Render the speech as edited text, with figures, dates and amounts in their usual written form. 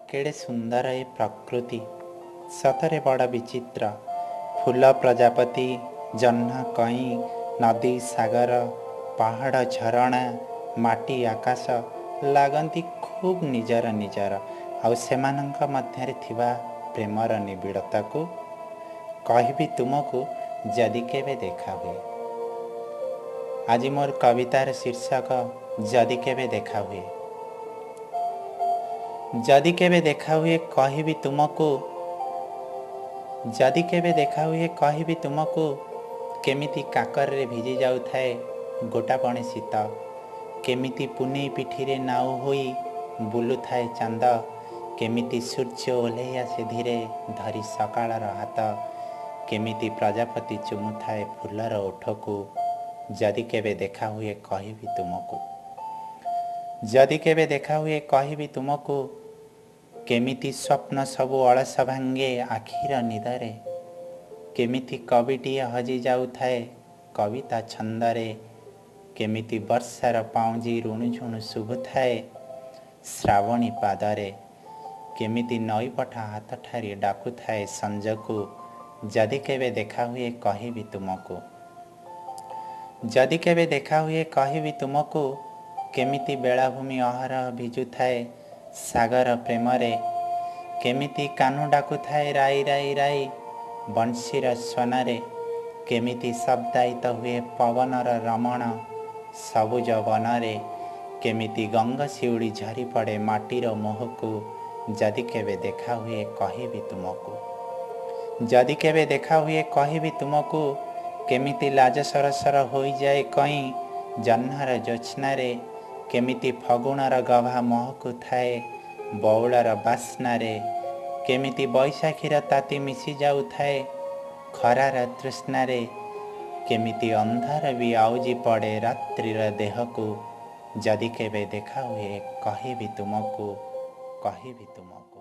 केड़े सुंदर ए प्रकृति सतरे बड़ विचित्र। फूल प्रजापति, जह्न कई, नदी सागर, पहाड़ झरणा, माटी आकाश लागंती खूब निजर निजर। आउ सेमानंक मध्यरे थिबा प्रेमर निबिड़ता को कहबी तुमको जदि केबे देखा हुए। आज मोर कवितार शीर्षक जदि केबे देखा हुए। जदि केबे देखा हुए कहबी तुमको, जदि केबे देखा हुए कहबी तुमको, केमिति काकरे भिजी जाउथाए गोटापणे शीत, केमिति पुनेई पिठीरे नाउ होई बुलुथाए चांद, केमिति सूर्य ओल्हेई आसे धीरे धरी सकाळर हाथ, केमिति प्रजापति चुमुथाए फूलर ओठको। जदि केबे देखा हुए कहबी तुमको, जदि केबे देखा हुए कहबी तुमको, केमिति स्वप्न सबु अलस भांगे आखिर निदरे, केमिति कविटिए हजि जाउथाए कविता छंदरे, केमिति वर्षार पाउंजी रुणुझुणु शुभुथाए श्रावणी पादरे, केमिति नई पठा हाथ ठारी डाकुथाए संजको। जदि केबे देखा हुए कहबी तुमको, जदि केबे देखा हुए कहबी तुमको, केमिति बेलाभूमि अहरह भिजुथाए सागर प्रेमरे, केमिति कान्हू डाकुथाए राई राई राई बंशीर स्वनारे, केमिति शब्दायित हुए पवनर रमण सबुज वनरे, केमिति गंगा शिउड़ी झरी पड़े माटीर मोहको। जदि केबे देखा हुए कहबी तुमको, जदि केबे देखा हुए कहबी तुमको, केमिति लाज सरसर होई जाए कई जह्नर ज्योत्स्नारे, केमिति फगुणर गभा महकु थाए बौलर बास्नारे, केमिति बैशाखीर ताती मिसी जाउथाए खरार तृष्णारे, केमिति अंधार भी आउजी पड़े रात्रिर देहको। जदि केबे देखा हुए कहबी तुमको, कहबी तुमको।